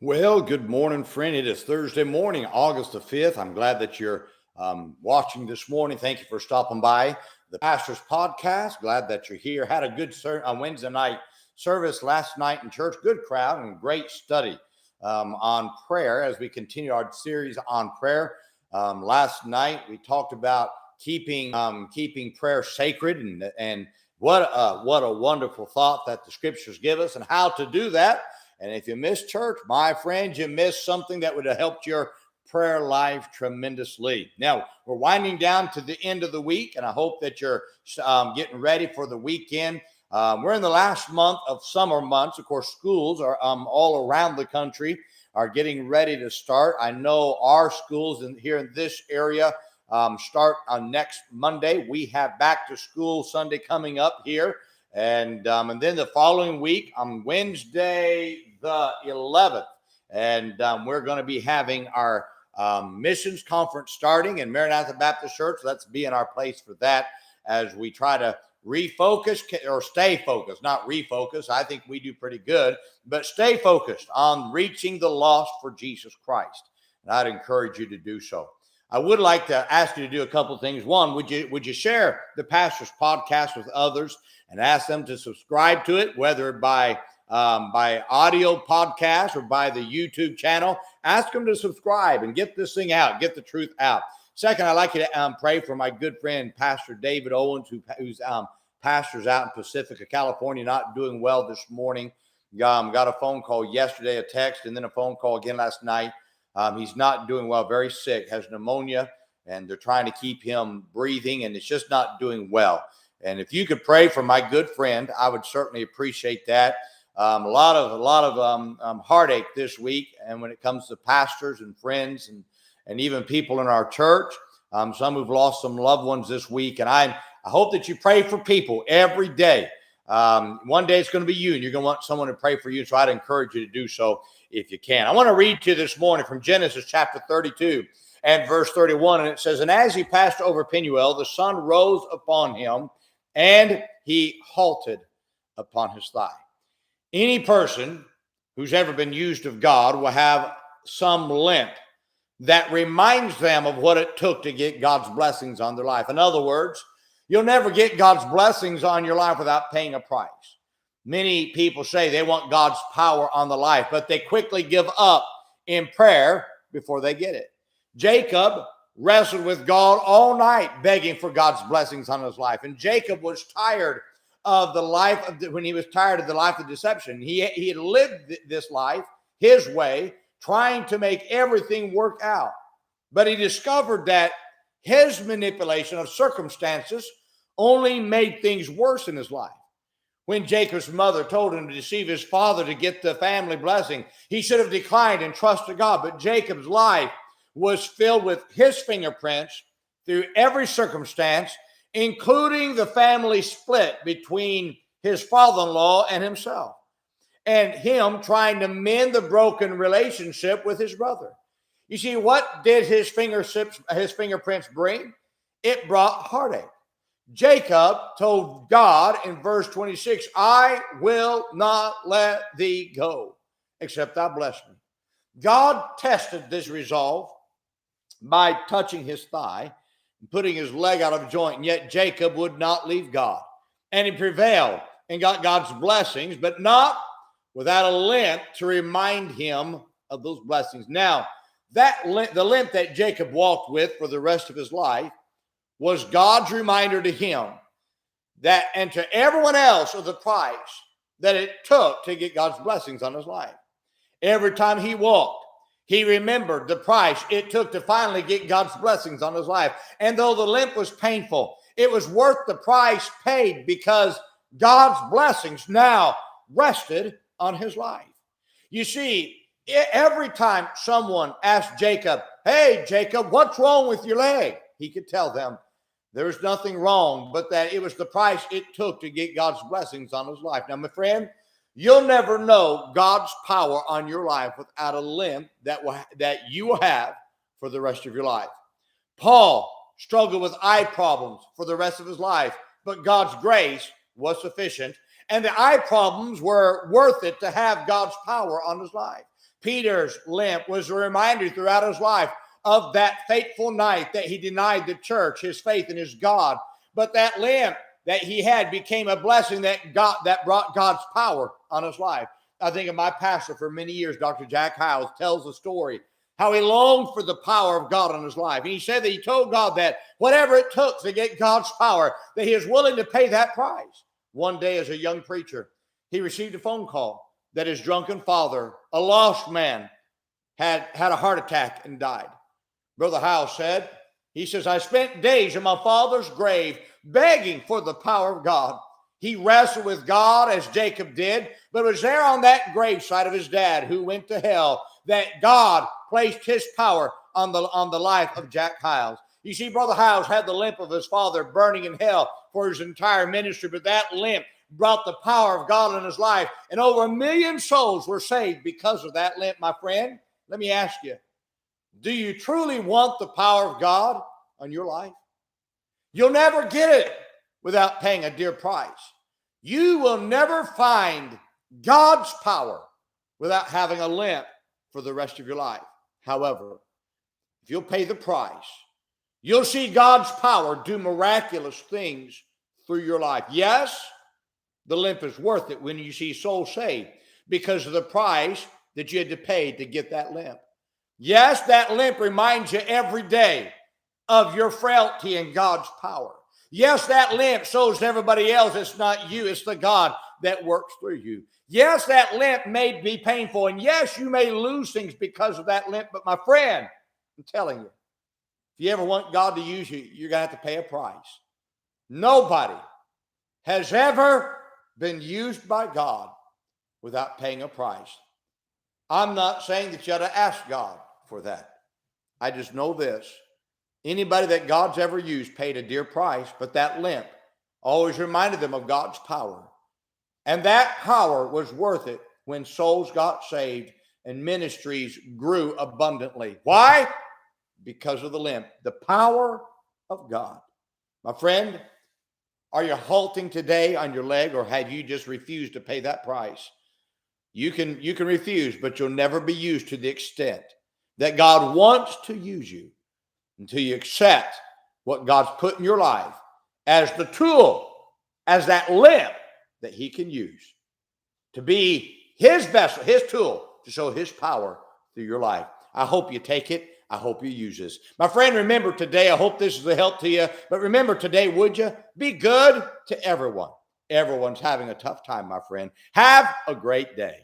Well, good morning, friend. It is Thursday morning, August the 5th. I'm glad that you're watching this morning. Thank you for stopping by the Pastor's Podcast. Glad that you're here. Had a good Wednesday night service last night in church. Good crowd and great study on prayer as we continue our series on prayer. Last night we talked about keeping prayer sacred and what a wonderful thought that the scriptures give us and how to do that. And if you missed church, my friends, you missed something that would have helped your prayer life tremendously. Now, we're winding down to the end of the week, and I hope that you're getting ready for the weekend. We're in the last month of summer months. Of course, schools are all around the country are getting ready to start. I know our schools here in this area start on next Monday. We have back to school Sunday coming up here. And then the following week on Wednesday, the 11th, and we're going to be having our missions conference starting in Maranatha Baptist Church. Let's be in our place for that as we try to refocus or stay focused, not refocus. I think we do pretty good, but stay focused on reaching the lost for Jesus Christ. And I'd encourage you to do so. I would like to ask you to do a couple of things. One, would you share the Pastor's Podcast with others and ask them to subscribe to it, whether by audio podcast or by the YouTube channel? Ask them to subscribe and get this thing out, get the truth out. Second, I'd like you to pray for my good friend, Pastor David Owens, who's pastors out in Pacifica, California, not doing well this morning. Got a phone call yesterday, a text, and then a phone call again last night. He's not doing well, very sick, has pneumonia, and they're trying to keep him breathing, and it's just not doing well. And if you could pray for my good friend, I would certainly appreciate that. A lot of heartache this week, and when it comes to pastors and friends and even people in our church, some who've lost some loved ones this week. And I hope that you pray for people every day. One day it's going to be you, and you're going to want someone to pray for you. So I'd encourage you to do so if you can. I want to read to you this morning from Genesis chapter 32 and verse 31. And it says, "And as he passed over Penuel, the sun rose upon him, and he halted upon his thigh." Any person who's ever been used of God will have some limp that reminds them of what it took to get God's blessings on their life. In other words, you'll never get God's blessings on your life without paying a price. Many people say they want God's power on the life, but they quickly give up in prayer before they get it. Jacob wrestled with God all night, begging for God's blessings on his life. And Jacob was tired of the life when he was tired of the life of deception. He had lived this life his way, trying to make everything work out. But he discovered that his manipulation of circumstances only made things worse in his life. When Jacob's mother told him to deceive his father to get the family blessing, he should have declined and trusted God. But Jacob's life was filled with his fingerprints through every circumstance, including the family split between his father-in-law and himself, and him trying to mend the broken relationship with his brother. You see, what did his fingerprints bring? It brought heartache. Jacob told God in verse 26, "I will not let thee go, except thou bless me." God tested this resolve by touching his thigh, putting his leg out of joint, and yet Jacob would not leave God. And he prevailed and got God's blessings, but not without a limp to remind him of those blessings. Now, the limp that Jacob walked with for the rest of his life was God's reminder to him that, and to everyone else, of the price that it took to get God's blessings on his life. Every time he walked, he remembered the price it took to finally get God's blessings on his life. And though the limp was painful, it was worth the price paid because God's blessings now rested on his life. You see, every time someone asked Jacob, "Hey, Jacob, what's wrong with your leg?" he could tell them there was nothing wrong, but that it was the price it took to get God's blessings on his life. Now, my friend, you'll never know God's power on your life without a limp that you will have for the rest of your life. Paul struggled with eye problems for the rest of his life, but God's grace was sufficient. And the eye problems were worth it to have God's power on his life. Peter's limp was a reminder throughout his life of that fateful night that he denied the church, his faith in his God. But that limp that he had became a blessing that brought God's power on his life. I think of my pastor for many years, Dr. Jack Hiles, tells the story how he longed for the power of God on his life. And he said that he told God that whatever it took to get God's power, that he was willing to pay that price. One day as a young preacher, he received a phone call that his drunken father, a lost man, had a heart attack and died. Brother Hiles said, he says, I spent days in my father's grave begging for the power of God. He wrestled with God as Jacob did, but it was there on that graveside of his dad who went to hell that God placed his power on the life of Jack Hiles. You see, Brother Hiles had the limp of his father burning in hell for his entire ministry, but that limp brought the power of God in his life, and over 1 million souls were saved because of that limp, my friend. Let me ask you, do you truly want the power of God on your life? You'll never get it without paying a dear price. You will never find God's power without having a limp for the rest of your life. However, if you'll pay the price, you'll see God's power do miraculous things through your life. Yes, the limp is worth it when you see souls saved because of the price that you had to pay to get that limp. Yes, that limp reminds you every day of your frailty and God's power. Yes, that limp shows to everybody else it's not you, it's the God that works through you. Yes, that limp may be painful, and yes, you may lose things because of that limp, but my friend, I'm telling you, if you ever want God to use you, you're going to have to pay a price. Nobody has ever been used by God without paying a price. I'm not saying that you ought to ask God for that. I just know this. Anybody that God's ever used paid a dear price, but that limp always reminded them of God's power. And that power was worth it when souls got saved and ministries grew abundantly. Why? Because of the limp, the power of God. My friend, are you halting today on your leg, or have you just refused to pay that price? You can refuse, but you'll never be used to the extent that God wants to use you until you accept what God's put in your life as the tool, as that limp that he can use to be his vessel, his tool to show his power through your life. I hope you take it. I hope you use this. My friend, remember today, I hope this is a help to you, but remember today, would you? Be good to everyone. Everyone's having a tough time, my friend. Have a great day.